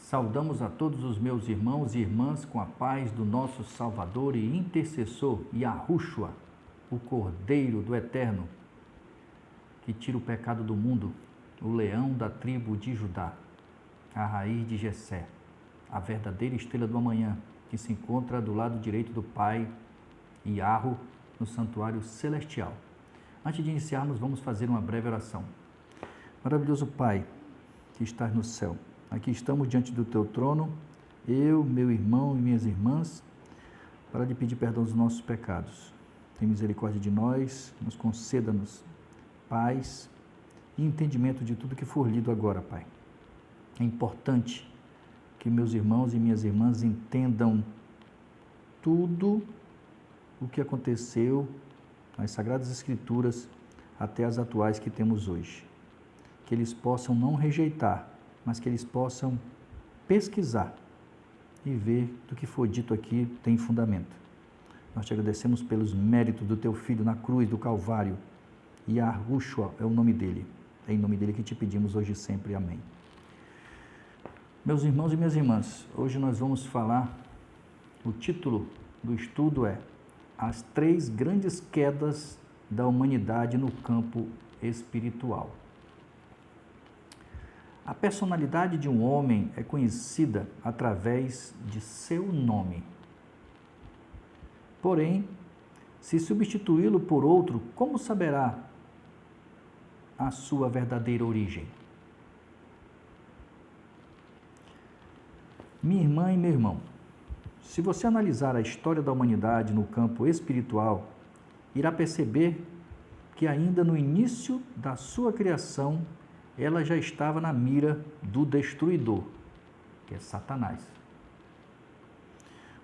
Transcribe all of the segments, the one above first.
Saudamos a todos os meus irmãos e irmãs com a paz do nosso Salvador e intercessor, Yahushua, o Cordeiro do Eterno, que tira o pecado do mundo, o leão da tribo de Judá, a raiz de Jessé, a verdadeira estrela do amanhã, que se encontra do lado direito do Pai, Yahu, no santuário celestial. Antes de iniciarmos, vamos fazer uma breve oração. Maravilhoso Pai, que estás no céu, aqui estamos diante do Teu trono, eu, meu irmão e minhas irmãs, para lhe pedir perdão dos nossos pecados. Tem misericórdia de nós, nos conceda-nos paz e entendimento de tudo que for lido agora, Pai. É importante que meus irmãos e minhas irmãs entendam tudo o que aconteceu nas Sagradas Escrituras até as atuais que temos hoje. Que eles possam não rejeitar, mas que eles possam pesquisar e ver do que foi dito aqui tem fundamento. Nós te agradecemos pelos méritos do Teu Filho na cruz do Calvário. Yahushua é o nome dele. É em nome dele que te pedimos hoje e sempre. Amém. Meus irmãos e minhas irmãs, hoje nós vamos falar, o título do estudo é As Três Grandes Quedas da Humanidade no Campo Espiritual. A personalidade de um homem é conhecida através de seu nome. Porém, se substituí-lo por outro, como saberá a sua verdadeira origem? Minha irmã e meu irmão, se você analisar a história da humanidade no campo espiritual, irá perceber que ainda no início da sua criação, ela já estava na mira do destruidor, que é Satanás.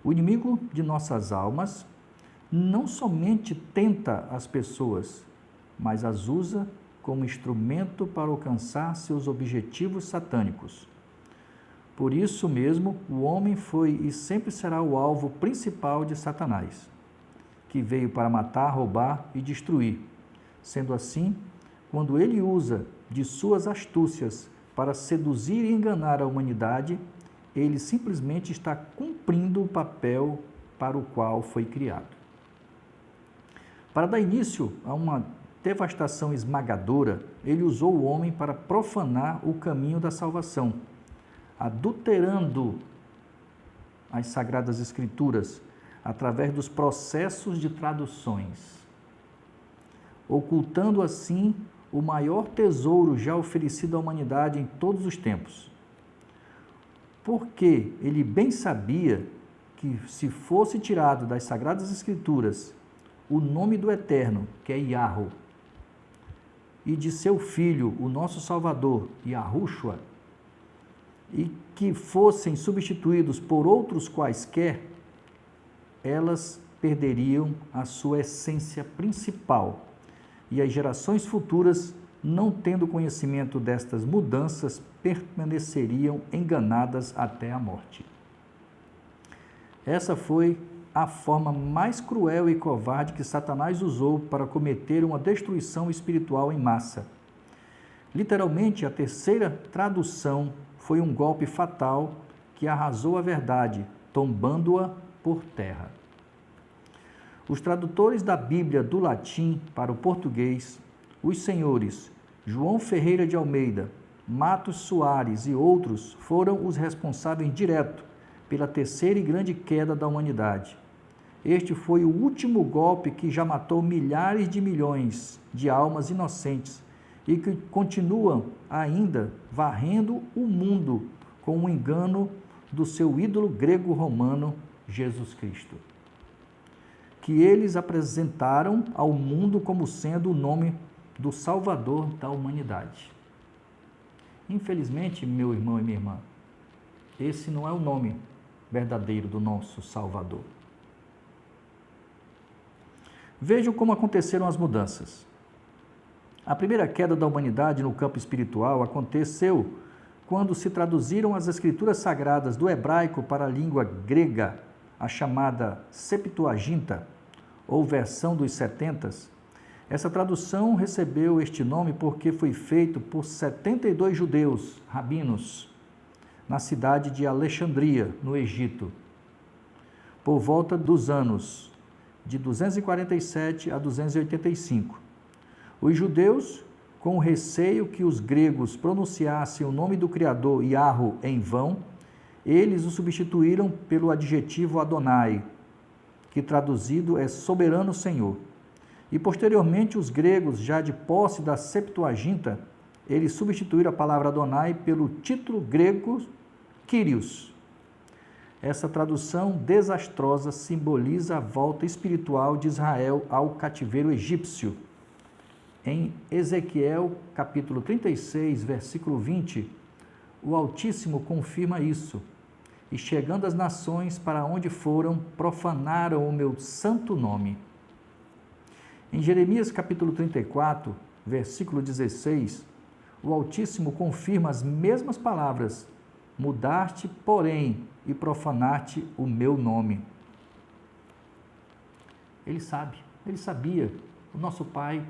O inimigo de nossas almas não somente tenta as pessoas, mas as usa como instrumento para alcançar seus objetivos satânicos. Por isso mesmo, o homem foi e sempre será o alvo principal de Satanás, que veio para matar, roubar e destruir. Sendo assim, quando ele usa de suas astúcias para seduzir e enganar a humanidade, ele simplesmente está cumprindo o papel para o qual foi criado. Para dar início a uma devastação esmagadora, ele usou o homem para profanar o caminho da salvação, adulterando as Sagradas Escrituras através dos processos de traduções, ocultando assim o maior tesouro já oferecido à humanidade em todos os tempos. Porque ele bem sabia que se fosse tirado das Sagradas Escrituras o nome do Eterno, que é Yahu, e de seu Filho, o nosso Salvador, Yahushua, e que fossem substituídos por outros quaisquer, elas perderiam a sua essência principal. E as gerações futuras, não tendo conhecimento destas mudanças, permaneceriam enganadas até a morte. Essa foi a forma mais cruel e covarde que Satanás usou para cometer uma destruição espiritual em massa. Literalmente, a terceira tradução foi um golpe fatal que arrasou a verdade, tombando-a por terra. Os tradutores da Bíblia do latim para o português, os senhores João Ferreira de Almeida, Matos Soares e outros foram os responsáveis direto pela terceira e grande queda da humanidade. Este foi o último golpe que já matou milhares de milhões de almas inocentes e que continuam ainda varrendo o mundo com o engano do seu ídolo grego-romano, Jesus Cristo, que eles apresentaram ao mundo como sendo o nome do Salvador da humanidade. Infelizmente, meu irmão e minha irmã, esse não é o nome verdadeiro do nosso Salvador. Vejam como aconteceram as mudanças. A primeira queda da humanidade no campo espiritual aconteceu quando se traduziram as escrituras sagradas do hebraico para a língua grega, a chamada Septuaginta, ou versão dos 70. Essa tradução recebeu este nome porque foi feito por 72 judeus, rabinos, na cidade de Alexandria, no Egito, por volta dos anos de 247 a 285. Os judeus, com o receio que os gregos pronunciassem o nome do Criador Yahweh em vão, eles o substituíram pelo adjetivo Adonai, que traduzido é soberano Senhor. E posteriormente os gregos, já de posse da Septuaginta, eles substituíram a palavra Adonai pelo título grego Kyrios. Essa tradução desastrosa simboliza a volta espiritual de Israel ao cativeiro egípcio. Em Ezequiel, capítulo 36, versículo 20, o Altíssimo confirma isso. E chegando as nações para onde foram, profanaram o meu santo nome. Em Jeremias, capítulo 34, versículo 16, o Altíssimo confirma as mesmas palavras: mudaste, porém, e profanaste o meu nome. Ele sabe, ele sabia. O nosso Pai,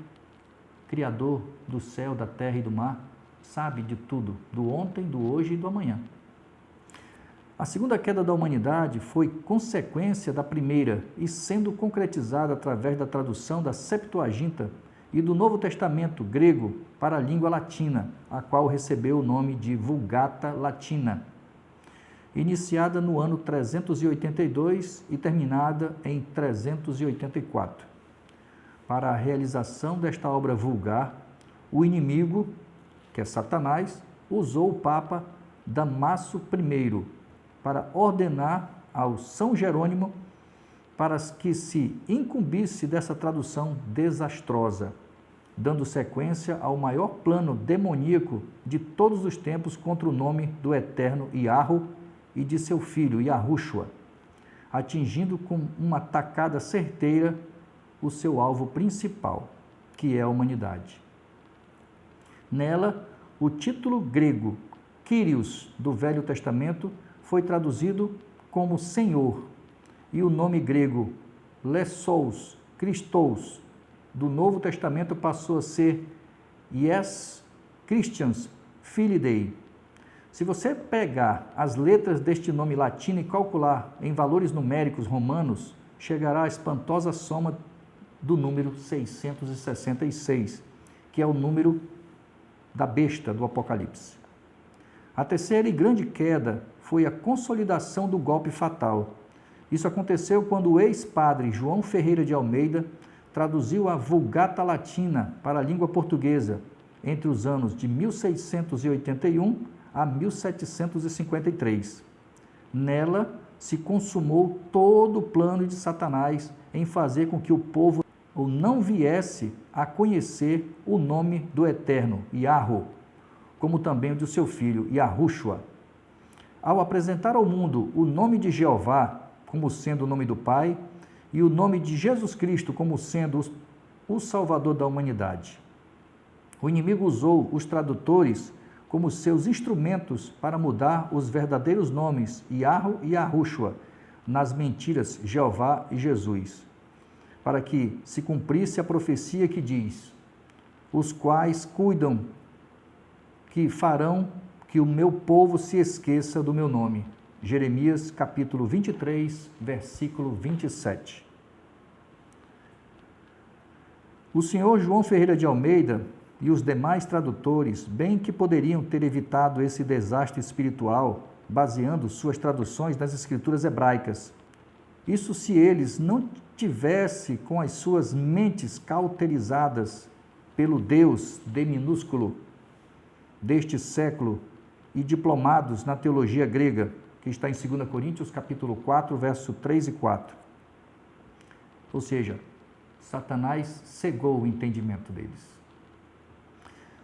Criador do céu, da terra e do mar, sabe de tudo, do ontem, do hoje e do amanhã. A segunda queda da humanidade foi consequência da primeira e sendo concretizada através da tradução da Septuaginta e do Novo Testamento grego para a língua latina, a qual recebeu o nome de Vulgata Latina, iniciada no ano 382 e terminada em 384. Para a realização desta obra vulgar, o inimigo, que é Satanás, usou o Papa Damaso I para ordenar ao São Jerônimo para que se incumbisse dessa tradução desastrosa, dando sequência ao maior plano demoníaco de todos os tempos contra o nome do eterno Yahweh e de seu filho Yahushua, atingindo com uma tacada certeira o seu alvo principal, que é a humanidade. Nela, o título grego Kyrios do Velho Testamento foi traduzido como Senhor, e o nome grego Lessos, Christos, do Novo Testamento passou a ser Ies Christians Filidae. Se você pegar as letras deste nome latino e calcular em valores numéricos romanos, chegará à espantosa soma do número 666, que é o número da besta do Apocalipse. A terceira e grande queda foi a consolidação do golpe fatal. Isso aconteceu quando o ex-padre João Ferreira de Almeida traduziu a Vulgata Latina para a língua portuguesa entre os anos de 1681 a 1753. Nela se consumou todo o plano de Satanás em fazer com que o povo não viesse a conhecer o nome do Eterno, Yahweh, como também o de seu filho, Yahushua. Ao apresentar ao mundo o nome de Jeová como sendo o nome do Pai e o nome de Jesus Cristo como sendo o Salvador da humanidade. O inimigo usou os tradutores como seus instrumentos para mudar os verdadeiros nomes Yahweh e Yahushua nas mentiras Jeová e Jesus, para que se cumprisse a profecia que diz: os quais cuidam que farão que o meu povo se esqueça do meu nome. Jeremias capítulo 23, versículo 27. O senhor João Ferreira de Almeida e os demais tradutores, bem que poderiam ter evitado esse desastre espiritual, baseando suas traduções nas escrituras hebraicas. Isso se eles não tivessem com as suas mentes cauterizadas pelo Deus D minúsculo deste século e diplomados na teologia grega, que está em 2 Coríntios capítulo 4, verso 3 e 4. Ou seja, Satanás cegou o entendimento deles.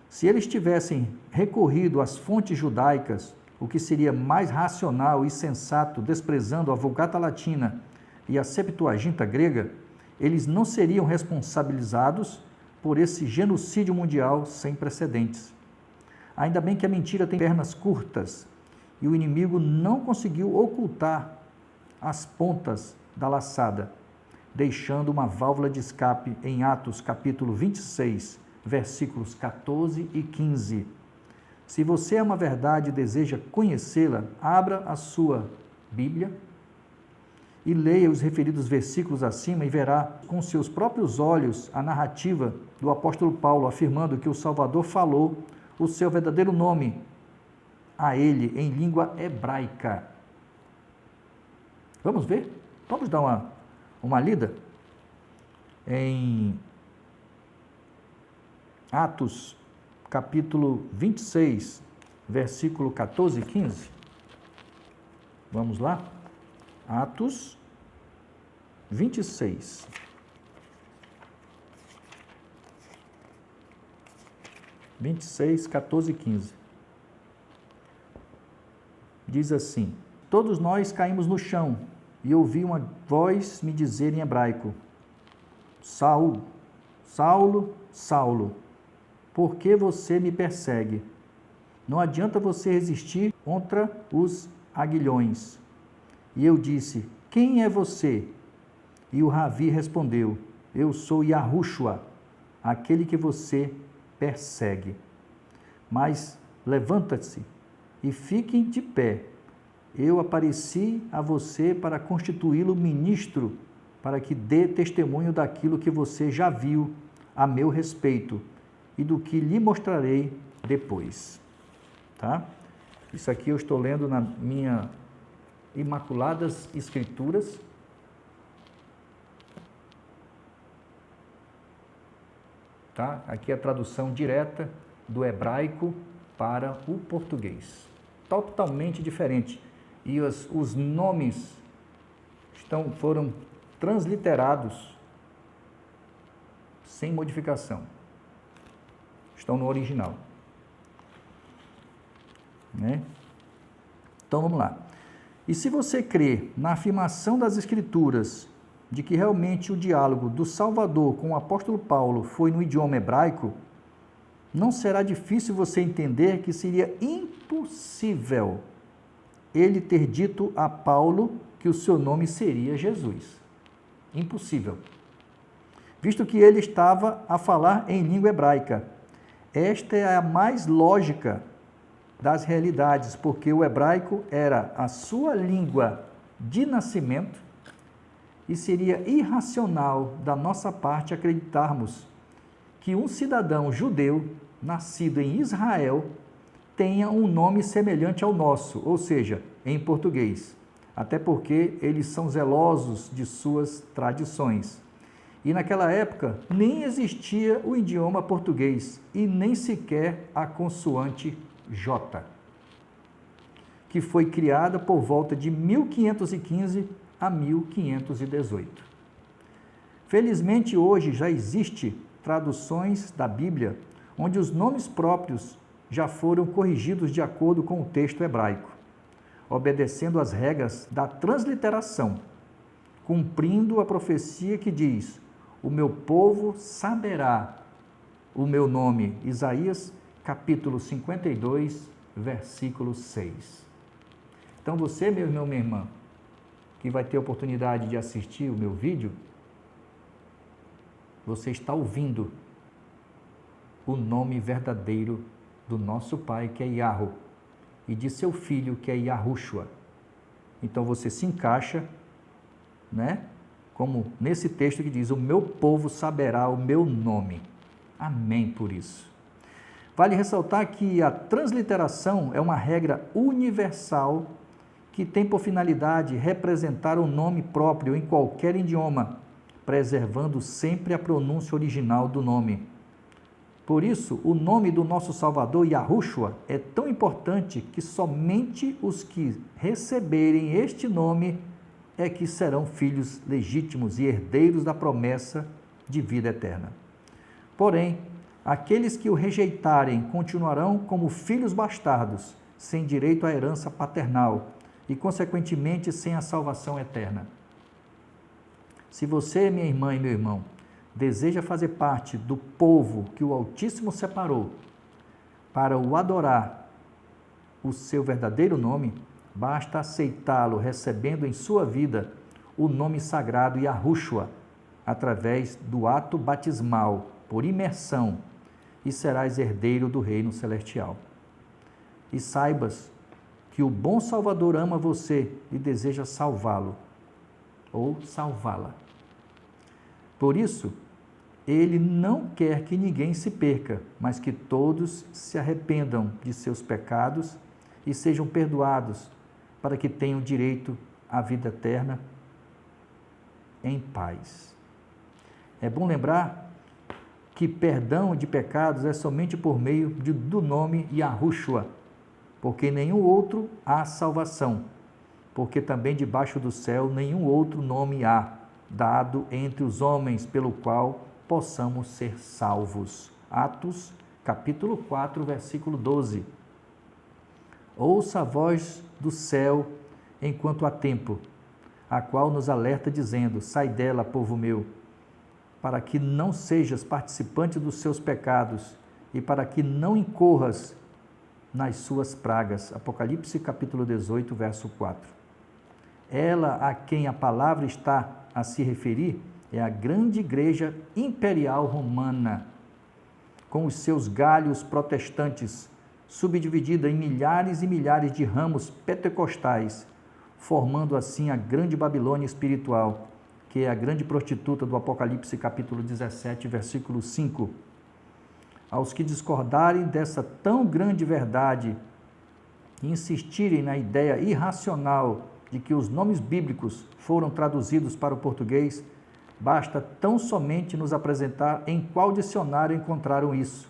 Se eles tivessem recorrido às fontes judaicas, o que seria mais racional e sensato, desprezando a Vulgata Latina e a Septuaginta grega, eles não seriam responsabilizados por esse genocídio mundial sem precedentes. Ainda bem que a mentira tem pernas curtas e o inimigo não conseguiu ocultar as pontas da laçada, deixando uma válvula de escape em Atos capítulo 26, versículos 14 e 15. Se você ama a verdade e deseja conhecê-la, abra a sua Bíblia e leia os referidos versículos acima e verá com seus próprios olhos a narrativa do apóstolo Paulo, afirmando que o Salvador falou o seu verdadeiro nome a ele em língua hebraica. Vamos ver? Vamos dar uma lida em Atos, capítulo 26, versículo 14 e 15. Vamos lá? Atos 26. Vinte e seis, 14 e 15. Diz assim: todos nós caímos no chão e ouvi uma voz me dizer em hebraico: Saulo, Saulo, Saulo, por que você me persegue? Não adianta você resistir contra os aguilhões. E eu disse: quem é você? E o Ravi respondeu: eu sou Yahushua, aquele que você persegue. Mas levanta-se e fiquem de pé. Eu apareci a você para constituí-lo ministro, para que dê testemunho daquilo que você já viu a meu respeito e do que lhe mostrarei depois. Tá? Isso aqui eu estou lendo na minha Imaculadas Escrituras. Tá? Aqui é a tradução direta do hebraico para o português. Totalmente diferente. E os nomes foram transliterados sem modificação. Estão no original. Né? Então vamos lá. E se você crê na afirmação das Escrituras de que realmente o diálogo do Salvador com o apóstolo Paulo foi no idioma hebraico, não será difícil você entender que seria impossível ele ter dito a Paulo que o seu nome seria Jesus. Impossível. Visto que ele estava a falar em língua hebraica. Esta é a mais lógica das realidades, porque o hebraico era a sua língua de nascimento e seria irracional da nossa parte acreditarmos que um cidadão judeu nascido em Israel tenha um nome semelhante ao nosso, ou seja, em português, até porque eles são zelosos de suas tradições. E naquela época nem existia o idioma português e nem sequer a consoante J, que foi criada por volta de 1515 a 1518. Felizmente hoje já existe traduções da Bíblia onde os nomes próprios já foram corrigidos de acordo com o texto hebraico, obedecendo às regras da transliteração, cumprindo a profecia que diz: o meu povo saberá o meu nome. Isaías, capítulo 52, versículo 6. Então você, meu irmão, minha irmã, que vai ter a oportunidade de assistir o meu vídeo, você está ouvindo o nome verdadeiro do nosso Pai, que é Yahweh, e de seu Filho, que é Yahushua. Então você se encaixa, né? Como nesse texto que diz: o meu povo saberá o meu nome. Amém por isso. Vale ressaltar que a transliteração é uma regra universal que tem por finalidade representar o nome próprio em qualquer idioma, preservando sempre a pronúncia original do nome. Por isso, o nome do nosso Salvador, Yahushua, é tão importante que somente os que receberem este nome é que serão filhos legítimos e herdeiros da promessa de vida eterna. Porém, aqueles que o rejeitarem continuarão como filhos bastardos, sem direito à herança paternal e, consequentemente, sem a salvação eterna. Se você, minha irmã e meu irmão, deseja fazer parte do povo que o Altíssimo separou para o adorar o seu verdadeiro nome, basta aceitá-lo recebendo em sua vida o nome sagrado Yahushua, através do ato batismal, por imersão, e serás herdeiro do reino celestial. e saibas que o bom Salvador ama você e deseja salvá-lo ou salvá-la. Por isso, ele não quer que ninguém se perca, mas que todos se arrependam de seus pecados e sejam perdoados, para que tenham direito à vida eterna em paz. É bom lembrar que perdão de pecados é somente por meio do nome Yahushua, porque nenhum outro há salvação, porque também debaixo do céu nenhum outro nome há dado entre os homens pelo qual possamos ser salvos. Atos, capítulo 4, versículo 12. Ouça a voz do céu enquanto há tempo, a qual nos alerta dizendo: sai dela, povo meu, para que não sejas participante dos seus pecados e para que não incorras nas suas pragas. Apocalipse capítulo 18, verso 4. Ela a quem a palavra está a se referir é a grande igreja imperial romana, com os seus galhos protestantes, subdividida em milhares e milhares de ramos pentecostais, formando assim a grande Babilônia espiritual, que é a grande prostituta do Apocalipse capítulo 17, versículo 5. Aos que discordarem dessa tão grande verdade e insistirem na ideia irracional de que os nomes bíblicos foram traduzidos para o português, basta tão somente nos apresentar em qual dicionário encontraram isso.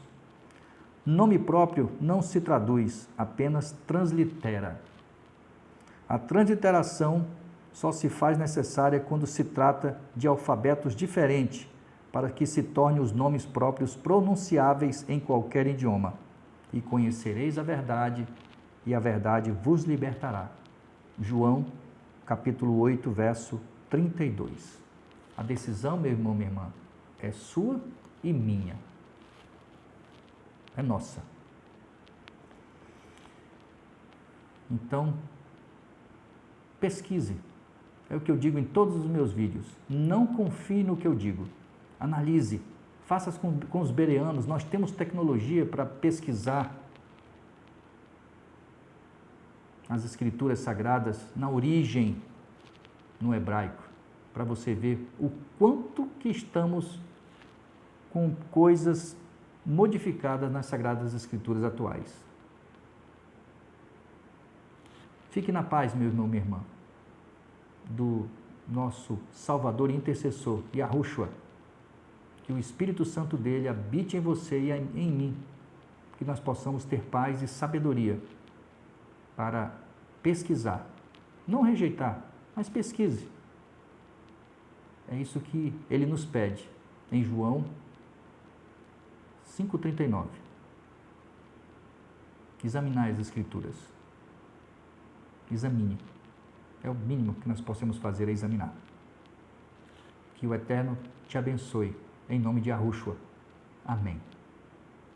Nome próprio não se traduz, apenas translitera. A transliteração só se faz necessária quando se trata de alfabetos diferentes, para que se tornem os nomes próprios pronunciáveis em qualquer idioma. E conhecereis a verdade, e a verdade vos libertará. João, capítulo 8, verso 32. A decisão, meu irmão, minha irmã, é sua e minha. É nossa. Então, pesquise. É o que eu digo em todos os meus vídeos. Não confie no que eu digo. Analise. Faça com os bereanos. Nós temos tecnologia para pesquisar as escrituras sagradas na origem no hebraico, para você ver o quanto que estamos com coisas modificadas nas sagradas escrituras atuais. Fique na paz, meu irmão, minha irmã, do nosso Salvador e Intercessor, Yahushua. Que o Espírito Santo dele habite em você e em mim, que nós possamos ter paz e sabedoria para pesquisar, não rejeitar, mas pesquise. É isso que ele nos pede em João 5,39. Examinai as Escrituras. Examine. É o mínimo que nós possamos fazer, é examinar. Que o Eterno te abençoe, em nome de Yahushua. Amém.